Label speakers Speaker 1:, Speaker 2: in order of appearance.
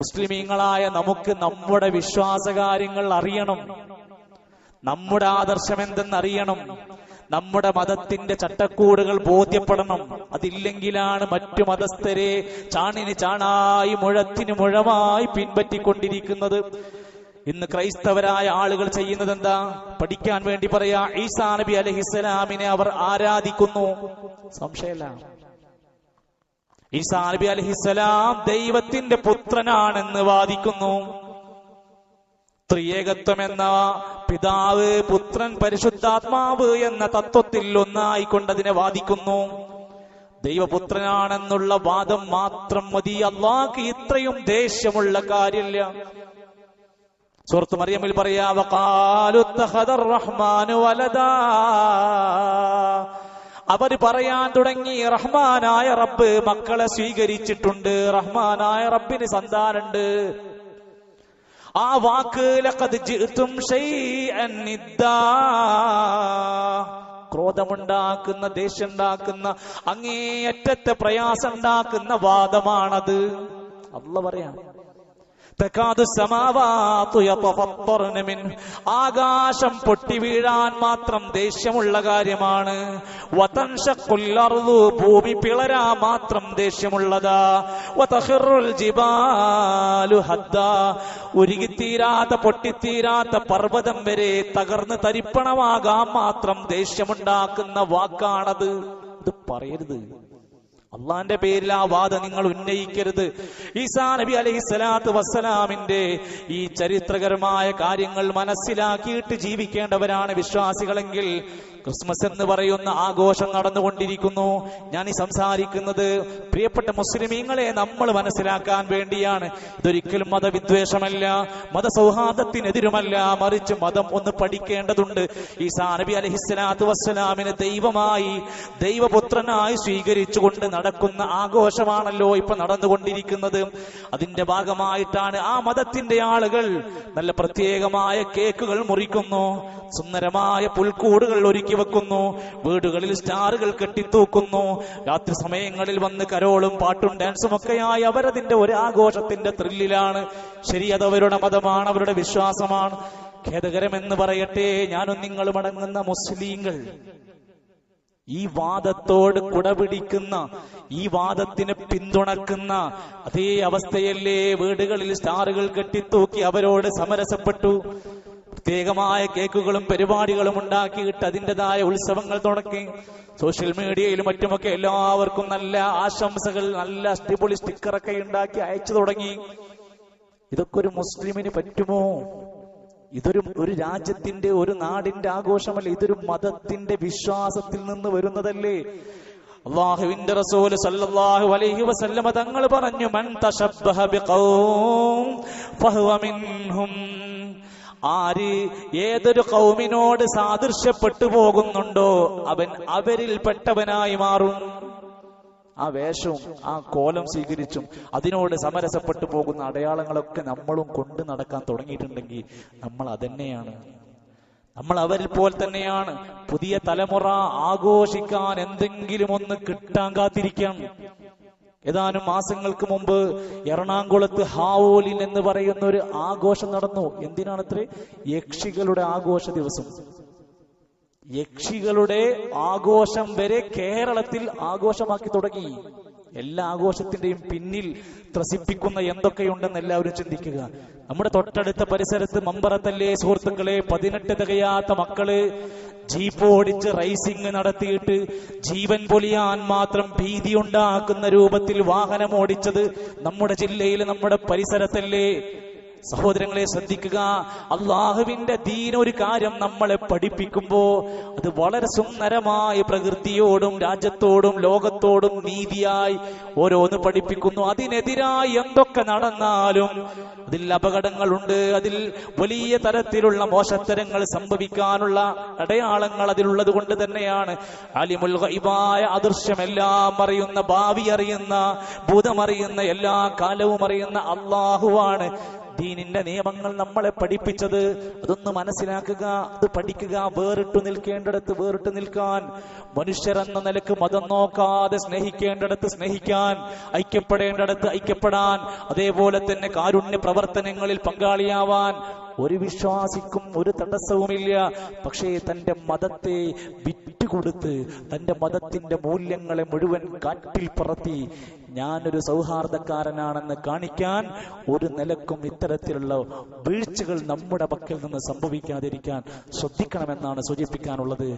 Speaker 1: മുസ്ലിമീങ്ങളായ നമുക്ക് നമ്മുടെ വിശ്വാസകാര്യങ്ങൾ അറിയണം, നമ്മുടെ ആദർശം എന്തെന്നറിയണം, നമ്മുടെ മതത്തിന്റെ ചട്ടക്കൂടുകൾ ബോധ്യപ്പെടണം. അതില്ലെങ്കിലാണ് മറ്റു മതസ്ഥരെ ചാണിന് ചാണായി മുഴത്തിന് മുഴമായി പിൻപറ്റിക്കൊണ്ടിരിക്കുന്നത്. ഇന്ന് ക്രൈസ്തവരായ ആളുകൾ ചെയ്യുന്നത് എന്താ? പഠിക്കാൻ വേണ്ടി പറയാ, ഈസാ നബി അലൈഹിസ്സലാമിനെ അവർ ആരാധിക്കുന്നു. സംശയമില്ല, ഈസാ നബി അലൈഹിസ്സലാം ദൈവത്തിന്റെ പുത്രനാണെന്ന് വാദിക്കുന്നു. ത്രിയേകത്വം എന്ന പിതാവ്, പുത്രൻ, പരിശുദ്ധാത്മാവ് എന്ന തത്വത്തിൽ ഒന്നായിക്കൊണ്ടതിനെ വാദിക്കുന്നു. ദൈവപുത്രനാണെന്നുള്ള വാദം മാത്രം മതി. അല്ലാഹുക്ക് ഇത്രയും ദേഷ്യമുള്ള കാര്യമില്ല. സൂറത്ത് മറിയമിൽ പറയാ, വഖാലു ഇത്തഖദർ റഹ്മാനു വലദാ. അവർ പറയാൻ തുടങ്ങി, റഹ്മാനായ റബ്ബ് മക്കളെ സ്വീകരിച്ചിട്ടുണ്ട്, റഹ്മാനായ റബ്ബിന് സന്താനുണ്ട്. ആ വാക്ക് ലഖദ് ജിഅ്തും ശൈഅൻ നിദ്ദാ, ക്രോധമുണ്ടാക്കുന്ന, ദേഷ്യമുണ്ടാക്കുന്ന, അങ്ങേയറ്റത്തെ പ്രയാസം ഉണ്ടാക്കുന്ന വാദമാണത്. അല്ലാഹ് പറയാം, ആകാശം പൊട്ടി വീഴാൻ മാത്രം ദേഷ്യമുള്ള കാര്യമാണ്. ഭൂമി പിളരാൻ മാത്രം ദേഷ്യമുള്ളതാ. ഉരുകിത്തീരാത്ത, പൊട്ടിത്തീരാത്ത പർവ്വതം വരെ തകർന്ന് തരിപ്പണമാകാൻ മാത്രം ദേഷ്യമുണ്ടാക്കുന്ന വാക്കാണത്. ഇത് പറയരുത്. അള്ളാന്റെ പേരിൽ ആ വാദം നിങ്ങൾ ഉന്നയിക്കരുത്. ഈസാ നബി അലൈഹിസ്സലാത്തു വസ്സലാമിന്റെ ഈ ചരിത്രപരമായ കാര്യങ്ങൾ മനസ്സിലാക്കിയിട്ട് ജീവിക്കേണ്ടവരാണ് വിശ്വാസികളെങ്കിൽ. ക്രിസ്മസ് എന്ന് പറയുന്ന ആഘോഷം നടന്നുകൊണ്ടിരിക്കുന്നു. ഞാൻ ഈ സംസാരിക്കുന്നത് പ്രിയപ്പെട്ട മുസ്ലിമീങ്ങളെ നമ്മൾ മനസ്സിലാക്കാൻ വേണ്ടിയാണ്. ഇതൊരിക്കലും മതവിദ്വേഷമല്ല, മതസൗഹാർദ്ദത്തിനെതിരുമല്ല, മറിച്ച് മതം ഒന്ന് പഠിക്കേണ്ടതുണ്ട്. ഈസാ നബി അലൈഹിസ്സലാത്തു വസ്സലാമിനെ ദൈവമായി, ദൈവപുത്രനായി സ്വീകരിച്ചുകൊണ്ട് നടക്കുന്ന ആഘോഷമാണല്ലോ ഇപ്പൊ നടന്നുകൊണ്ടിരിക്കുന്നത്. അതിന്റെ ഭാഗമായിട്ടാണ് ആ മതത്തിന്റെ ആളുകൾ നല്ല പ്രത്യേകമായ കേക്കുകൾ മുറിക്കുന്നു, സുന്ദരമായ പുൽക്കൂടുകൾ ഒരുക്കി വെക്കുന്നു, വീടുകളിൽ സ്റ്റാറുകൾ കെട്ടിത്തൂക്കുന്നു, രാത്രി സമയങ്ങളിൽ വന്ന് കരോളും പാട്ടും ഡാൻസും ഒക്കെയായി അവരതിന്റെ ഒരു ആഘോഷത്തിന്റെ ത്രില്ലിലാണ്. ശരി, അതവരുടെ മതമാണ്, അവരുടെ വിശ്വാസമാണ്. ഖേദകരമെന്ന് പറയട്ടെ, ഞാനും നിങ്ങളും അടങ്ങുന്ന മുസ്ലിങ്ങൾ ഈ വാദത്തോട് കുടപിടിക്കുന്ന, ഈ വാദത്തിന് പിന്തുണക്കുന്ന അതേ അവസ്ഥയല്ലേ വീടുകളിൽ സ്റ്റാറുകൾ കെട്ടിത്തൂക്കി അവരോട് സമരസപ്പെട്ടു. പ്രത്യേകമായ കേക്കുകളും പരിപാടികളും ഉണ്ടാക്കിയിട്ട് അതിൻ്റെതായ ഉത്സവങ്ങൾ തുടങ്ങി. സോഷ്യൽ മീഡിയയിലും മറ്റുമൊക്കെ എല്ലാവർക്കും നല്ല ആശംസകൾ, നല്ല അടിപൊളി സ്റ്റിക്കറൊക്കെ ഉണ്ടാക്കി അയച്ചു തുടങ്ങി. ഇതൊക്കെ ഒരു മുസ്ലിമിന് പറ്റുമോ? ഒരു രാജ്യത്തിന്റെ, ഒരു നാടിന്റെ ആഘോഷമല്ല, ഇതൊരു മതത്തിന്റെ വിശ്വാസത്തിൽ നിന്ന് വരുന്നതല്ലേ. അല്ലാഹുവിന്റെ റസൂൽ സല്ലല്ലാഹു അലൈഹി വസല്ലമ തങ്ങൾ പറഞ്ഞു, മൻ തശബ്ബഹ ബിഖൗം ഫഹുവ മിൻഹും. ആര് ഏതൊരു ഖൗമിനോട് സാദൃശ്യപ്പെട്ടു പോകുന്നുണ്ടോ അവൻ അവരിൽ പെട്ടവനായി മാറും. ആ വേഷവും ആ കോലം സ്വീകരിച്ചും അതിനോട് സമരസപ്പെട്ടു പോകുന്ന അടയാളങ്ങളൊക്കെ നമ്മളും കൊണ്ട് നടക്കാൻ തുടങ്ങിയിട്ടുണ്ടെങ്കിൽ നമ്മൾ അതന്നെയാണ്, നമ്മൾ അവരിൽ പോലെ തന്നെയാണ്. പുതിയ തലമുറ ആഘോഷിക്കാൻ എന്തെങ്കിലും ഒന്ന് കിട്ടാൻ കാത്തിരിക്കാം. ഏതാനും മാസങ്ങൾക്ക് മുമ്പ് എറണാകുളത്ത് ഹാവോലിൻ എന്ന് പറയുന്ന ഒരു ആഘോഷം നടന്നു. എന്തിനാണത്രേ? യക്ഷികളുടെ ആഘോഷ ദിവസം. യക്ഷികളുടെ ആഘോഷം വരെ കേരളത്തിൽ ആഘോഷമാക്കി തുടങ്ങി. എല്ലാ ആഘോഷത്തിന്റെയും പിന്നിൽ ത്രസിപ്പിക്കുന്ന എന്തൊക്കെയുണ്ടെന്ന് എല്ലാവരും ചിന്തിക്കുക. നമ്മുടെ തൊട്ടടുത്ത പരിസരത്ത് മമ്പറത്തല്ലേ സുഹൃത്തുക്കളെ, 18 തികയാത്ത മക്കള് ജീപ്പ് ഓടിച്ച് റൈസിംഗ് നടത്തിയിട്ട് ജീവൻ പൊലിയാൻ മാത്രം ഭീതി ഉണ്ടാക്കുന്ന രൂപത്തിൽ വാഹനം ഓടിച്ചത് നമ്മുടെ ജില്ലയിൽ, നമ്മുടെ പരിസരത്തല്ലേ. സഹോദരങ്ങളെ ശ്രദ്ധിക്കുക, അള്ളാഹുവിന്റെ ദീൻ ഒരു കാര്യം നമ്മളെ പഠിപ്പിക്കുമ്പോ അത് വളരെ സുന്ദരമായി പ്രകൃതിയോടും രാജ്യത്തോടും ലോകത്തോടും നീതിയായി ഓരോന്ന് പഠിപ്പിക്കുന്നു. അതിനെതിരായി എന്തൊക്കെ നടന്നാലും അതിൽ അപകടങ്ങളുണ്ട്, അതിൽ വലിയ തരത്തിലുള്ള മോശത്തരങ്ങൾ സംഭവിക്കാനുള്ള അടയാളങ്ങൾ അതിലുള്ളത് കൊണ്ട് തന്നെയാണ് അലിമുൽ ഗൈബായ അദൃശ്യമെല്ലാം അറിയുന്ന, ഭാവി അറിയുന്ന, ഭൂതമറിയുന്ന, എല്ലാ കാലവും അറിയുന്ന അള്ളാഹുവാണ് ദീനിന്റെ നിയമങ്ങൾ നമ്മളെ പഠിപ്പിച്ചത്. അതൊന്ന് മനസ്സിലാക്കുക, അത് പഠിക്കുക. വേറിട്ടു നിൽക്കേണ്ടിടത്ത് വേറിട്ട് നിൽക്കാൻ, മനുഷ്യരെന്ന നിലക്ക് മതം നോക്കാതെ സ്നേഹിക്കേണ്ടിടത്ത് സ്നേഹിക്കാൻ, ഐക്യപ്പെടേണ്ടിടത്ത് ഐക്യപ്പെടാൻ, അതേപോലെ തന്നെ കാരുണ്യ പ്രവർത്തനങ്ങളിൽ പങ്കാളിയാവാൻ ഒരു വിശ്വാസിക്കും ഒരു തടസ്സവുമില്ല. പക്ഷേ തന്റെ മതത്തെ വിറ്റുകൊടുത്ത് തന്റെ മതത്തിന്റെ മൂല്യങ്ങളെ മുഴുവൻ കാറ്റിൽ പറത്തി ഞാനൊരു സൗഹാർദ്ദക്കാരനാണെന്ന് കാണിക്കാൻ ഒരു നിലക്കും ഇത്തരത്തിലുള്ള വീഴ്ചകൾ നമ്മുടെ പക്കൽ നിന്ന് സംഭവിക്കാതിരിക്കാൻ ശ്രദ്ധിക്കണമെന്നാണ് സൂചിപ്പിക്കാനുള്ളത്.